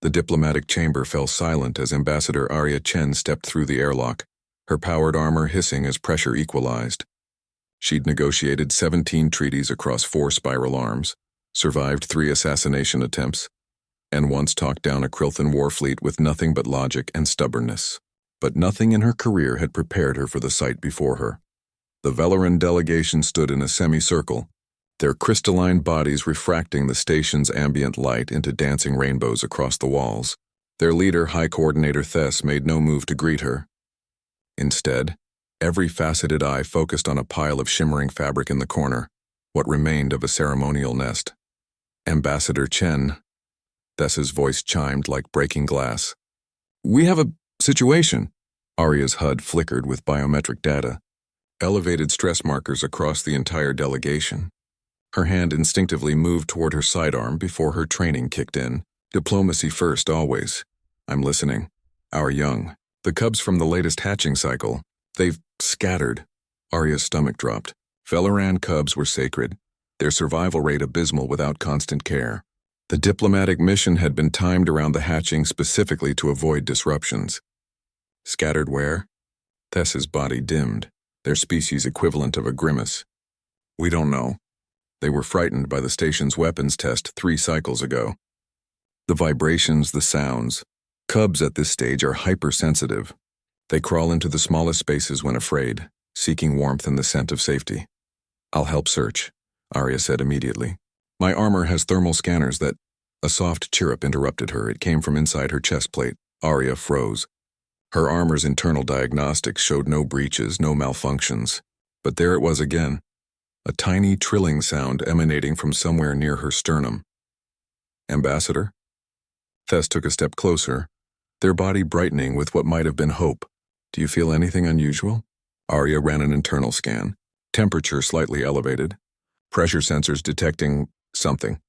The diplomatic chamber fell silent as Ambassador Arya Chen stepped through the airlock, her powered armor hissing as pressure equalized. She'd negotiated 17 treaties across 4 spiral arms, survived 3 assassination attempts, and once talked down a Krilthan war fleet with nothing but logic and stubbornness. But nothing in her career had prepared her for the sight before her. The Velaran delegation stood in a semicircle, their crystalline bodies refracting the station's ambient light into dancing rainbows across the walls. Their leader, High Coordinator Thess, made no move to greet her. Instead, every faceted eye focused on a pile of shimmering fabric in the corner, what remained of a ceremonial nest. Ambassador Chen. Thess's voice chimed like breaking glass. "We have a situation." Arya's HUD flickered with biometric data, elevated stress markers across the entire delegation. Her hand instinctively moved toward her sidearm before her training kicked in. Diplomacy first, always. "I'm listening. Our young. The cubs from the latest hatching cycle. They've scattered." Arya's stomach dropped. Velaran cubs were sacred, their survival rate abysmal without constant care. The diplomatic mission had been timed around the hatching specifically to avoid disruptions. Scattered where? Thess's body dimmed, their species equivalent of a grimace. "We don't know. They were frightened by the station's weapons test 3 cycles ago. The vibrations, the sounds. Cubs at this stage are hypersensitive. They crawl into the smallest spaces when afraid, seeking warmth and the scent of safety." "I'll help search," Arya said immediately. "My armor has thermal scanners that—" A soft chirrup interrupted her. It came from inside her chest plate. Arya froze. Her armor's internal diagnostics showed no breaches, no malfunctions. But there it was again. A tiny trilling sound emanating from somewhere near her sternum. "Ambassador?" Thess took a step closer, their body brightening with what might have been hope. "Do you feel anything unusual?" Arya ran an internal scan. Temperature slightly elevated. Pressure sensors detecting something.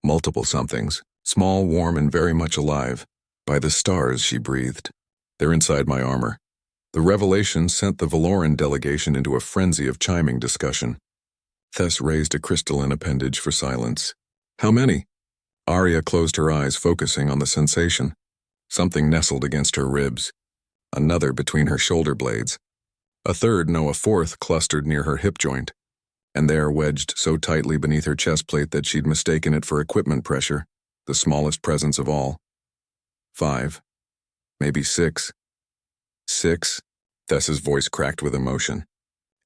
Multiple somethings. Small, warm, and very much alive. "By the stars," she breathed. "They're inside my armor." The revelation sent the Valoran delegation into a frenzy of chiming discussion. Thess raised a crystalline appendage for silence. "How many?" Arya closed her eyes, focusing on the sensation. Something nestled against her ribs. Another between her shoulder blades. A third, no, a fourth, clustered near her hip joint. And there, wedged so tightly beneath her chest plate that she'd mistaken it for equipment pressure, the smallest presence of all. 5. Maybe 6. 6? Thess's voice cracked with emotion.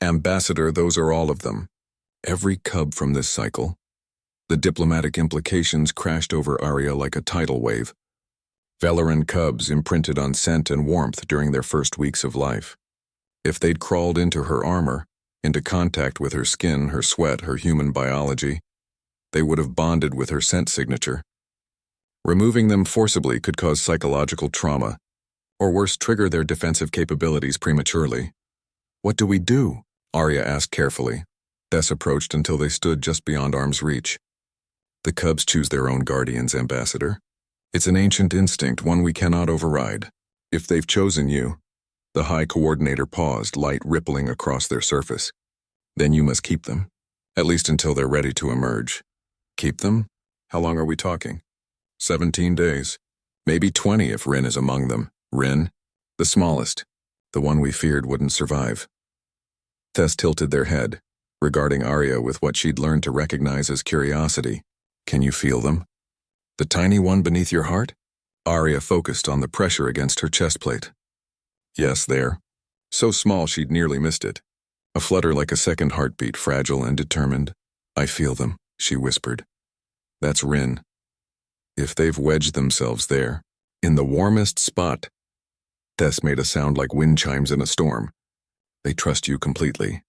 "Ambassador, those are all of them. Every cub from this cycle." The diplomatic implications crashed over Arya like a tidal wave. Velaran cubs imprinted on scent and warmth during their first weeks of life. If they'd crawled into her armor, into contact with her skin, her sweat, her human biology, they would have bonded with her scent signature. Removing them forcibly could cause psychological trauma, or worse, trigger their defensive capabilities prematurely. "What do we do?" Arya asked carefully. Thess approached until they stood just beyond arm's reach. "The cubs choose their own guardians, Ambassador. It's an ancient instinct, one we cannot override. If they've chosen you—" The High Coordinator paused, light rippling across their surface. "Then you must keep them, at least until they're ready to emerge." "Keep them? How long are we talking?" 17 days. Maybe 20 if Rin is among them. Rin? The smallest. The one we feared wouldn't survive. Thess tilted their head, regarding Arya with what she'd learned to recognize as curiosity. "Can you feel them? The tiny one beneath your heart?" Arya focused on the pressure against her chest plate. "Yes, there. So small she'd nearly missed it. A flutter like a second heartbeat, fragile and determined. I feel them," she whispered. "That's Rin. If they've wedged themselves there, in the warmest spot—" Thess made a sound like wind chimes in a storm. "They trust you completely."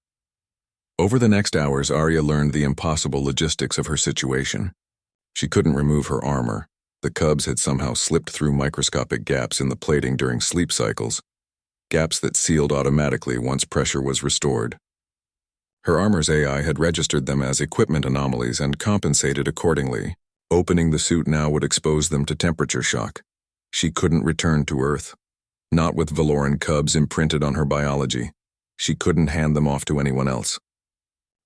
Over the next hours, Arya learned the impossible logistics of her situation. She couldn't remove her armor. The cubs had somehow slipped through microscopic gaps in the plating during sleep cycles, gaps that sealed automatically once pressure was restored. Her armor's AI had registered them as equipment anomalies and compensated accordingly. Opening the suit now would expose them to temperature shock. She couldn't return to Earth. Not with Valoran cubs imprinted on her biology. She couldn't hand them off to anyone else.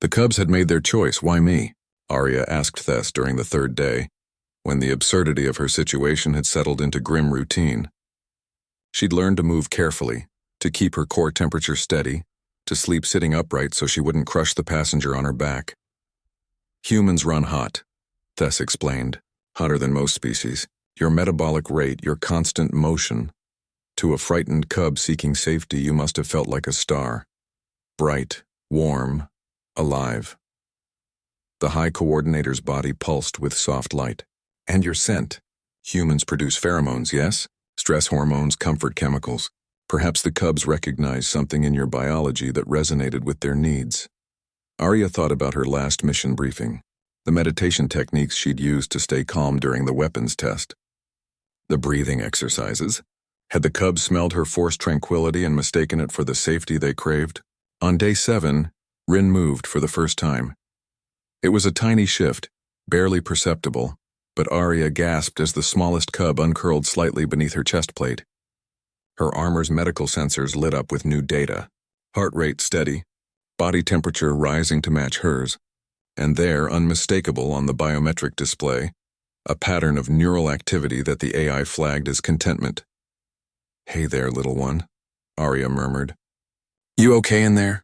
"The cubs had made their choice, why me?" Arya asked Thess during the 3rd day. when the absurdity of her situation had settled into grim routine. She'd learned to move carefully, to keep her core temperature steady, to sleep sitting upright so she wouldn't crush the passenger on her back. Humans run hot, Tess explained, hotter than most species. Your metabolic rate, your constant motion. To a frightened cub seeking safety, you must have felt like a star. Bright, warm, alive. The High Coordinator's body pulsed with soft light. And your scent. Humans produce pheromones, yes? Stress hormones, comfort chemicals. Perhaps the cubs recognized something in your biology that resonated with their needs. Arya thought about her last mission briefing, the meditation techniques she'd used to stay calm during the weapons test. The breathing exercises. Had the cubs smelled her forced tranquility and mistaken it for the safety they craved? On day 7, Rin moved for the first time. It was a tiny shift, barely perceptible, but Arya gasped as the smallest cub uncurled slightly beneath her chest plate. Her armor's medical sensors lit up with new data. Heart rate steady, body temperature rising to match hers, and there, unmistakable on the biometric display, a pattern of neural activity that the AI flagged as contentment. "Hey there, little one," Arya murmured. "You okay in there?"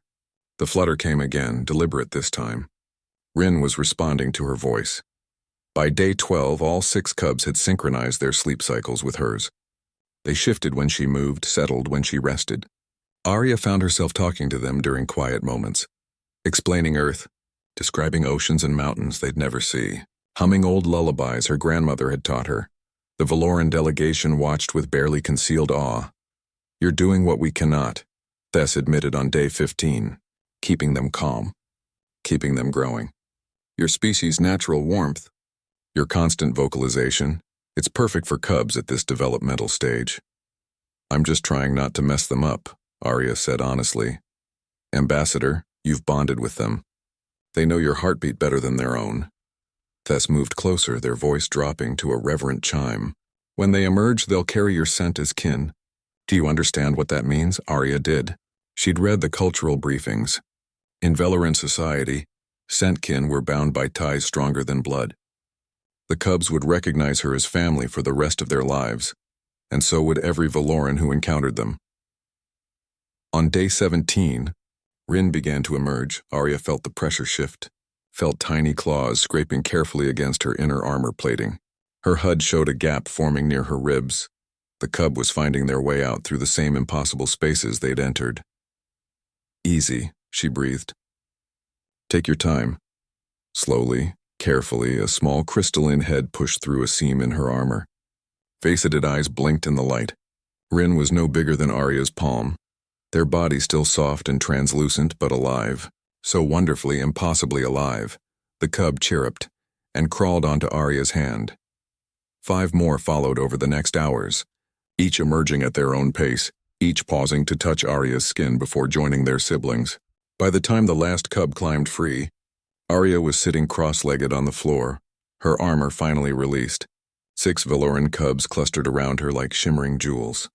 The flutter came again, deliberate this time. Rin was responding to her voice. By day 12, all 6 cubs had synchronized their sleep cycles with hers. They shifted when she moved, settled when she rested. Arya found herself talking to them during quiet moments, explaining Earth, describing oceans and mountains they'd never see, humming old lullabies her grandmother had taught her. The Valoran delegation watched with barely concealed awe. "You're doing what we cannot," Tess admitted on day 15, keeping them calm, keeping them growing. "Your species' natural warmth, your constant vocalization, it's perfect for cubs at this developmental stage." "I'm just trying not to mess them up," Arya said honestly. "Ambassador, you've bonded with them. They know your heartbeat better than their own." Tess moved closer, their voice dropping to a reverent chime. "When they emerge, they'll carry your scent as kin." "Do you understand what that means?" Arya did. She'd read the cultural briefings. In Valoran society, scent kin were bound by ties stronger than blood. The cubs would recognize her as family for the rest of their lives, and so would every Valoran who encountered them. On day 17, Rin began to emerge. Arya felt the pressure shift, felt tiny claws scraping carefully against her inner armor plating. Her HUD showed a gap forming near her ribs. The cub was finding their way out through the same impossible spaces they'd entered. "Easy," she breathed. "Take your time." Slowly, carefully, a small crystalline head pushed through a seam in her armor. Faceted eyes blinked in the light. Rin was no bigger than Arya's palm, their body still soft and translucent but alive, so wonderfully, impossibly alive. The cub chirruped and crawled onto Arya's hand. 5 more followed over the next hours, each emerging at their own pace, each pausing to touch Arya's skin before joining their siblings. By the time the last cub climbed free, Arya was sitting cross-legged on the floor, her armor finally released. 6 Valoran cubs clustered around her like shimmering jewels.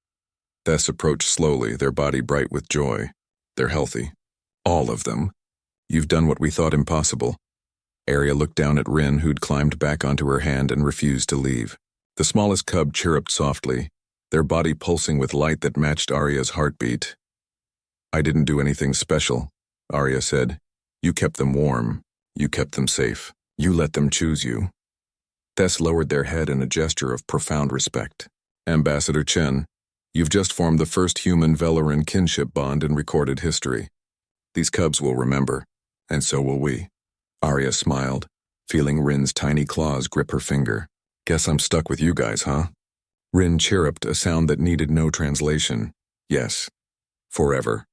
Tess approached slowly, their body bright with joy. "They're healthy. All of them. You've done what we thought impossible." Arya looked down at Rin, who'd climbed back onto her hand and refused to leave. The smallest cub chirruped softly, their body pulsing with light that matched Arya's heartbeat. "I didn't do anything special," Arya said. "You kept them warm. You kept them safe. You let them choose you." Tess lowered their head in a gesture of profound respect. "Ambassador Chen, you've just formed the first human-Valoran kinship bond in recorded history. These cubs will remember, and so will we." Arya smiled, feeling Rin's tiny claws grip her finger. "Guess I'm stuck with you guys, huh?" Rin chirruped, a sound that needed no translation. "Yes. Forever."